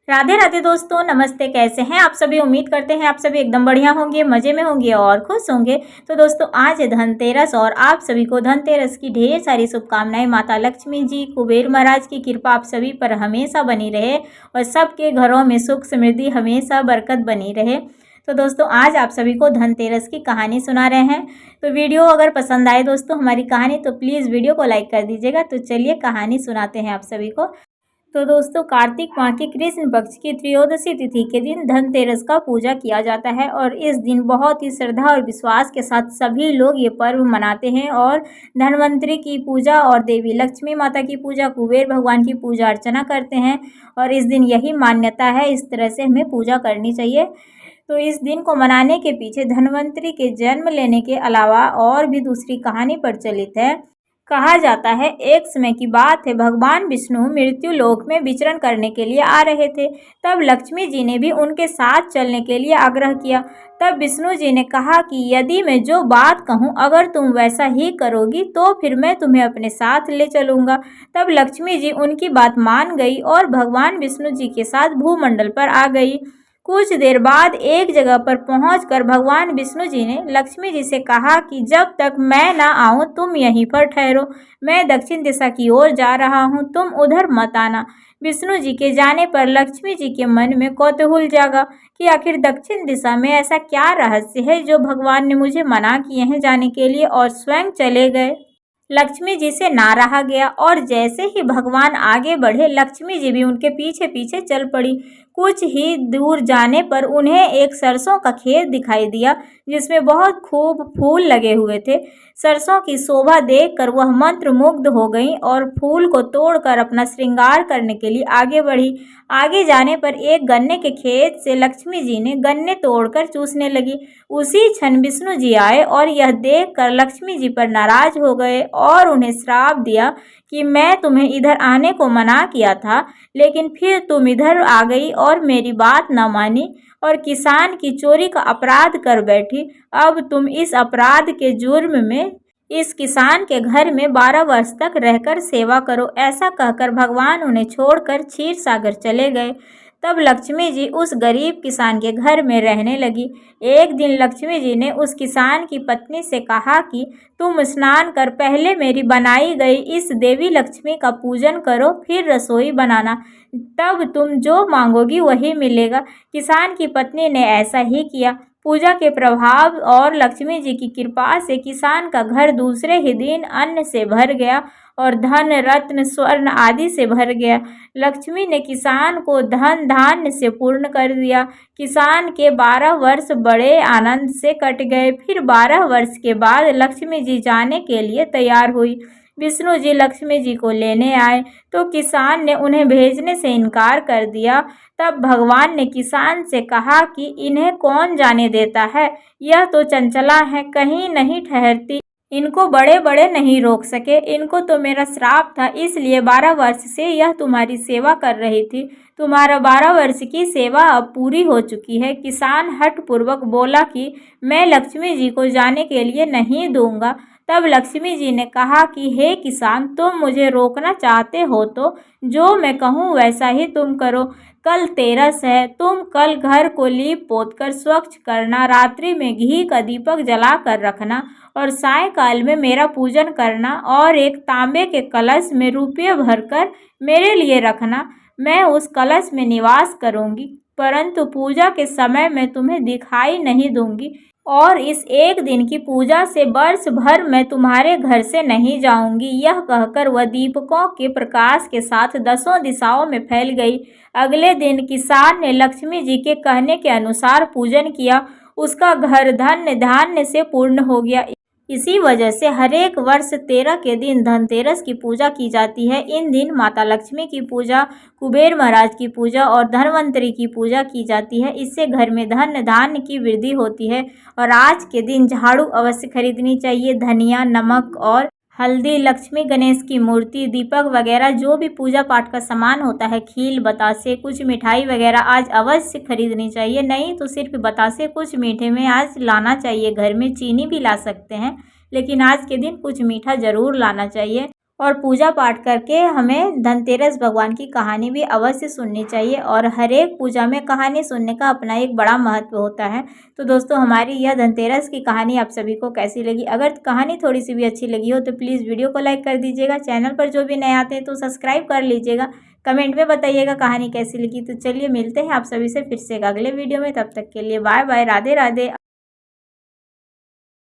राधे राधे दोस्तों, नमस्ते। कैसे हैं आप सभी? उम्मीद करते हैं आप सभी एकदम बढ़िया होंगे, मज़े में होंगे और खुश होंगे। तो दोस्तों, आज है धनतेरस और आप सभी को धनतेरस की ढेर सारी शुभकामनाएं। माता लक्ष्मी जी, कुबेर महाराज की कृपा आप सभी पर हमेशा बनी रहे और सबके घरों में सुख समृद्धि हमेशा बरकत बनी रहे। तो दोस्तों, आज आप सभी को धनतेरस की कहानी सुना रहे हैं। तो वीडियो अगर पसंद आए दोस्तों हमारी कहानी, तो प्लीज़ वीडियो को लाइक कर दीजिएगा। तो चलिए कहानी सुनाते हैं आप सभी को। तो दोस्तों, कार्तिक माह के कृष्ण पक्ष की त्रयोदशी तिथि के दिन धनतेरस का पूजा किया जाता है और इस दिन बहुत ही श्रद्धा और विश्वास के साथ सभी लोग ये पर्व मनाते हैं और धनवंतरी की पूजा और देवी लक्ष्मी माता की पूजा, कुबेर भगवान की पूजा अर्चना करते हैं। और इस दिन यही मान्यता है, इस तरह से हमें पूजा करनी चाहिए। तो इस दिन को मनाने के पीछे धनवंतरी के जन्म लेने के अलावा और भी दूसरी कहानी प्रचलित है। कहा जाता है, एक समय की बात है, भगवान विष्णु मृत्यु लोक में विचरण करने के लिए आ रहे थे। तब लक्ष्मी जी ने भी उनके साथ चलने के लिए आग्रह किया। तब विष्णु जी ने कहा कि यदि मैं जो बात कहूँ अगर तुम वैसा ही करोगी तो फिर मैं तुम्हें अपने साथ ले चलूँगा। तब लक्ष्मी जी उनकी बात मान गई और भगवान विष्णु जी के साथ भूमंडल पर आ गई। कुछ देर बाद एक जगह पर पहुंचकर भगवान विष्णु जी ने लक्ष्मी जी से कहा कि जब तक मैं ना आऊं तुम यहीं पर ठहरो। मैं दक्षिण दिशा की ओर जा रहा हूं, तुम उधर मत आना। विष्णु जी के जाने पर लक्ष्मी जी के मन में कौतूहल जागा कि आखिर दक्षिण दिशा में ऐसा क्या रहस्य है जो भगवान ने मुझे मना किए हैं जाने के लिए, और स्वयं चले गए। लक्ष्मी जी से ना रहा गया और जैसे ही भगवान आगे बढ़े लक्ष्मी जी भी उनके पीछे पीछे चल पड़ी। कुछ ही दूर जाने पर उन्हें एक सरसों का खेत दिखाई दिया जिसमें बहुत खूब फूल लगे हुए थे। सरसों की शोभा देखकर वह मंत्रमुग्ध हो गई और फूल को तोड़कर अपना श्रृंगार करने के लिए आगे बढ़ी। आगे जाने पर एक गन्ने के खेत से लक्ष्मी जी ने गन्ने तोड़कर चूसने लगी। उसी क्षण विष्णु जी आए और यह देखकर लक्ष्मी जी पर नाराज हो गए और उन्हें श्राप दिया कि मैं तुम्हें इधर आने को मना किया था, लेकिन फिर तुम इधर आ गई और मेरी बात न मानी और किसान की चोरी का अपराध कर बैठी। अब तुम इस अपराध के जुर्म में इस किसान के घर में 12 वर्ष तक रहकर सेवा करो। ऐसा कहकर भगवान उन्हें छोड़कर क्षीर सागर चले गए। तब लक्ष्मी जी उस गरीब किसान के घर में रहने लगी। एक दिन लक्ष्मी जी ने उस किसान की पत्नी से कहा कि तुम स्नान कर पहले मेरी बनाई गई इस देवी लक्ष्मी का पूजन करो, फिर रसोई बनाना, तब तुम जो मांगोगी वही मिलेगा। किसान की पत्नी ने ऐसा ही किया। पूजा के प्रभाव और लक्ष्मी जी की कृपा से किसान का घर दूसरे ही दिन अन्न से भर गया और धन रत्न स्वर्ण आदि से भर गया। लक्ष्मी ने किसान को धन धान्य से पूर्ण कर दिया। किसान के 12 वर्ष बड़े आनंद से कट गए। फिर 12 वर्ष के बाद लक्ष्मी जी जाने के लिए तैयार हुई। विष्णु जी लक्ष्मी जी को लेने आए तो किसान ने उन्हें भेजने से इनकार कर दिया। तब भगवान ने किसान से कहा कि इन्हें कौन जाने देता है, यह तो चंचला है, कहीं नहीं ठहरती, इनको बड़े बड़े नहीं रोक सके। इनको तो मेरा श्राप था, इसलिए 12 वर्ष से यह तुम्हारी सेवा कर रही थी। तुम्हारा 12 वर्ष की सेवा अब पूरी हो चुकी है। किसान हठपूर्वक बोला कि मैं लक्ष्मी जी को जाने के लिए नहीं दूंगा। तब लक्ष्मी जी ने कहा कि हे किसान, तुम मुझे रोकना चाहते हो तो जो मैं कहूँ वैसा ही तुम करो। कल तेरस है, तुम कल घर को लीप पोत कर स्वच्छ करना, रात्रि में घी का दीपक जला कर रखना और सायंकाल में मेरा पूजन करना और एक तांबे के कलश में रुपये भरकर मेरे लिए रखना। मैं उस कलश में निवास करूंगी, परंतु पूजा के समय मैं तुम्हें दिखाई नहीं दूंगी और इस एक दिन की पूजा से वर्ष भर मैं तुम्हारे घर से नहीं जाऊंगी। यह कहकर वह दीपकों के प्रकाश के साथ 10 दिशाओं में फैल गई। अगले दिन किसान ने लक्ष्मी जी के कहने के अनुसार पूजन किया। उसका घर धन्य धान्य से पूर्ण हो गया। इसी वजह से हरेक वर्ष 13 के दिन धनतेरस की पूजा की जाती है। इन दिन माता लक्ष्मी की पूजा, कुबेर महाराज की पूजा और धनवंतरी की पूजा की जाती है। इससे घर में धन धान्य की वृद्धि होती है। और आज के दिन झाड़ू अवश्य खरीदनी चाहिए। धनिया, नमक और हल्दी, लक्ष्मी गणेश की मूर्ति, दीपक वगैरह जो भी पूजा पाठ का सामान होता है, खील, बतासे, कुछ मिठाई वगैरह आज अवश्य खरीदनी चाहिए। नहीं तो सिर्फ बतासे कुछ मीठे में आज लाना चाहिए। घर में चीनी भी ला सकते हैं, लेकिन आज के दिन कुछ मीठा ज़रूर लाना चाहिए। और पूजा पाठ करके हमें धनतेरस भगवान की कहानी भी अवश्य सुननी चाहिए। और हर एक पूजा में कहानी सुनने का अपना एक बड़ा महत्व होता है। तो दोस्तों हमारी यह धनतेरस की कहानी आप सभी को कैसी लगी? अगर कहानी थोड़ी सी भी अच्छी लगी हो तो प्लीज़ वीडियो को लाइक कर दीजिएगा। चैनल पर जो भी नए आते हैं तो सब्सक्राइब कर लीजिएगा। कमेंट में बताइएगा कहानी कैसी लगी। तो चलिए मिलते हैं आप सभी से फिर से एक अगले वीडियो में। तब तक के लिए बाय बाय, राधे राधे।